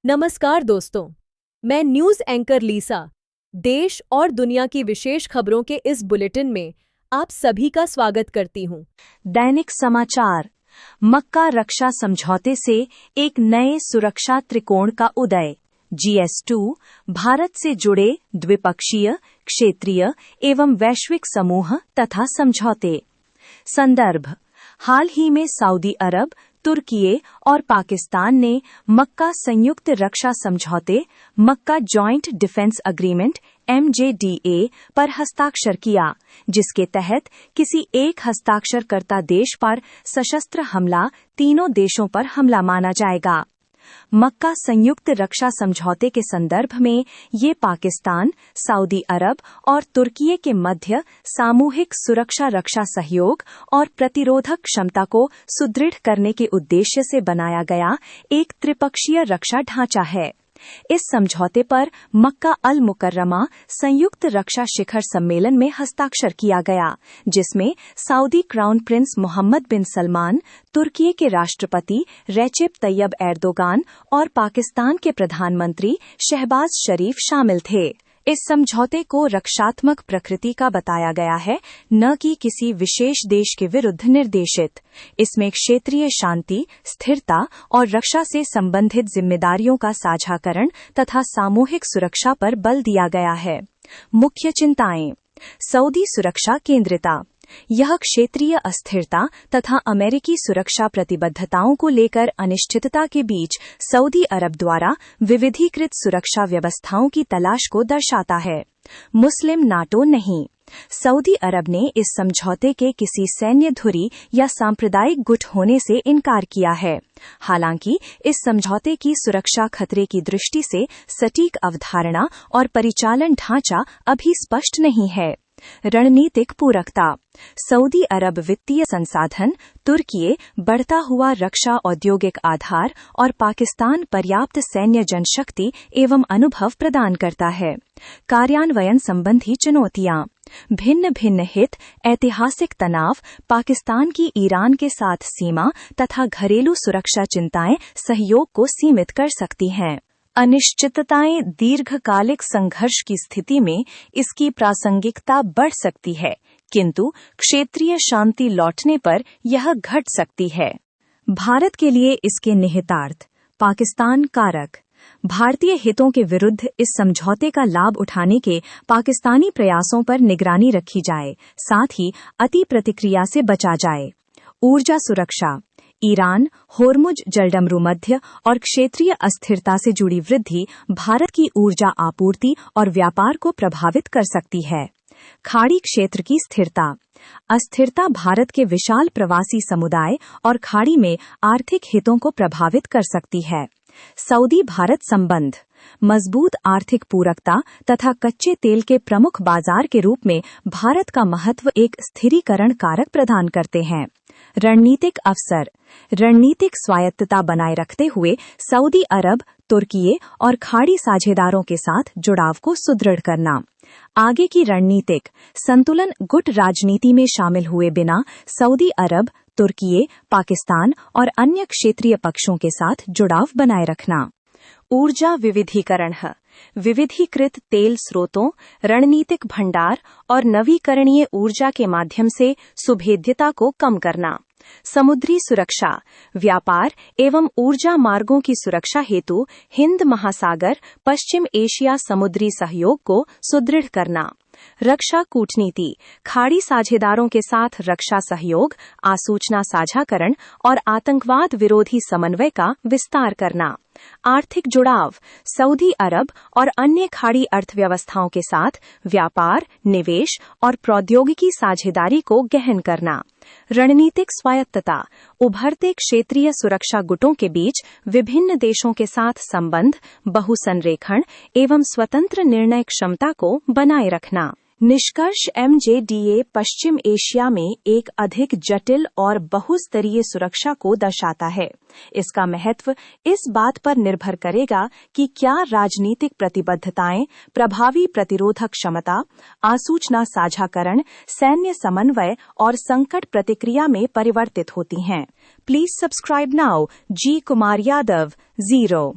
नमस्कार दोस्तों, मैं न्यूज़ एंकर लीसा देश और दुनिया की विशेष खबरों के इस बुलेटिन में आप सभी का स्वागत करती हूं। दैनिक समाचार। मक्का रक्षा समझौते से एक नए सुरक्षा त्रिकोण का उदय। GS2 भारत से जुड़े द्विपक्षीय, क्षेत्रीय एवं वैश्विक समूह तथा समझौते। संदर्भ: हाल ही में सऊदी अरब, तुर्की और पाकिस्तान ने मक्का संयुक्त रक्षा समझौते मक्का जॉइंट डिफेंस अग्रीमेंट MJDA पर हस्ताक्षर किया, जिसके तहत किसी एक हस्ताक्षरकर्ता देश पर सशस्त्र हमला तीनों देशों पर हमला माना जाएगा। मक्का संयुक्त रक्षा समझौते के संदर्भ में ये पाकिस्तान, सऊदी अरब और तुर्की के मध्य सामूहिक सुरक्षा रक्षा सहयोग और प्रतिरोधक क्षमता को सुदृढ़ करने के उद्देश्य से बनाया गया एक त्रिपक्षीय रक्षा ढांचा है। इस समझौते पर मक्का अल मुकर्रमा संयुक्त रक्षा शिखर सम्मेलन में हस्ताक्षर किया गया, जिसमें सऊदी क्राउन प्रिंस मोहम्मद बिन सलमान, तुर्की के राष्ट्रपति रेचेप तैयब एर्दोगान और पाकिस्तान के प्रधानमंत्री शहबाज शरीफ शामिल थे। इस समझौते को रक्षात्मक प्रकृति का बताया गया है, न कि किसी विशेष देश के विरुद्ध निर्देशित। इसमें क्षेत्रीय शांति, स्थिरता और रक्षा से संबंधित जिम्मेदारियों का साझाकरण तथा सामूहिक सुरक्षा पर बल दिया गया है। मुख्य चिंताएं: सऊदी सुरक्षा केंद्रिता। यह क्षेत्रीय अस्थिरता तथा अमेरिकी सुरक्षा प्रतिबद्धताओं को लेकर अनिश्चितता के बीच सऊदी अरब द्वारा विविधीकृत सुरक्षा व्यवस्थाओं की तलाश को दर्शाता है। मुस्लिम नाटो नहीं। सऊदी अरब ने इस समझौते के किसी सैन्य धुरी या सांप्रदायिक गुट होने से इनकार किया है। हालांकि इस समझौते की सुरक्षा खतरे की दृष्टि से सटीक अवधारणा और परिचालन ढांचा अभी स्पष्ट नहीं है। रणनीतिक पूरकता। सऊदी अरब वित्तीय संसाधन, तुर्की बढ़ता हुआ रक्षा औद्योगिक आधार और पाकिस्तान पर्याप्त सैन्य जनशक्ति एवं अनुभव प्रदान करता है। कार्यान्वयन संबंधी चुनौतियां। भिन्न भिन्न हित, ऐतिहासिक तनाव, पाकिस्तान की ईरान के साथ सीमा तथा घरेलू सुरक्षा चिंताएं सहयोग को सीमित कर सकती हैं। अनिश्चितताएं। दीर्घकालिक संघर्ष की स्थिति में इसकी प्रासंगिकता बढ़ सकती है, किंतु क्षेत्रीय शांति लौटने पर यह घट सकती है। भारत के लिए इसके निहितार्थ। पाकिस्तान कारक। भारतीय हितों के विरुद्ध इस समझौते का लाभ उठाने के पाकिस्तानी प्रयासों पर निगरानी रखी जाए, साथ ही अति प्रतिक्रिया से बचा जाए। ऊर्जा सुरक्षा। ईरान, होर्मुज जलडमरू मध्य और क्षेत्रीय अस्थिरता से जुड़ी वृद्धि भारत की ऊर्जा आपूर्ति और व्यापार को प्रभावित कर सकती है। खाड़ी क्षेत्र की स्थिरता। अस्थिरता भारत के विशाल प्रवासी समुदाय और खाड़ी में आर्थिक हितों को प्रभावित कर सकती है। सऊदी भारत संबंध। मजबूत आर्थिक पूरकता तथा कच्चे तेल के प्रमुख बाजार के रूप में भारत का महत्व एक स्थिरीकरण कारक प्रदान करते हैं। रणनीतिक अवसर। रणनीतिक स्वायत्तता बनाए रखते हुए सऊदी अरब, तुर्की और खाड़ी साझेदारों के साथ जुड़ाव को सुदृढ़ करना। आगे की रणनीतिक संतुलन। गुट राजनीति में शामिल हुए बिना सऊदी अरब, तुर्की, पाकिस्तान और अन्य क्षेत्रीय पक्षों के साथ जुड़ाव बनाए रखना। ऊर्जा विविधीकरण। विविधीकृत तेल स्रोतों, रणनीतिक भंडार और नवीकरणीय ऊर्जा के माध्यम से सुभेद्यता को कम करना। समुद्री सुरक्षा। व्यापार एवं ऊर्जा मार्गों की सुरक्षा हेतु हिंद महासागर, पश्चिम एशिया समुद्री सहयोग को सुदृढ़ करना। रक्षा कूटनीति। खाड़ी साझेदारों के साथ रक्षा सहयोग, आसूचना साझाकरण और आतंकवाद विरोधी समन्वय का विस्तार करना। आर्थिक जुड़ाव। सऊदी अरब और अन्य खाड़ी अर्थव्यवस्थाओं के साथ व्यापार, निवेश और प्रौद्योगिकी साझेदारी को गहन करना। रणनीतिक स्वायत्तता। उभरते क्षेत्रीय सुरक्षा गुटों के बीच विभिन्न देशों के साथ संबंध, बहुसंरेखण एवं स्वतंत्र निर्णय क्षमता को बनाए रखना। निष्कर्ष। MJDA पश्चिम एशिया में एक अधिक जटिल और बहुस्तरीय सुरक्षा को दर्शाता है। इसका महत्व इस बात पर निर्भर करेगा कि क्या राजनीतिक प्रतिबद्धताएं, प्रभावी प्रतिरोधक क्षमता, आसूचना साझाकरण, सैन्य समन्वय और संकट प्रतिक्रिया में परिवर्तित होती हैं। Please subscribe now. G Kumar Yadav 0।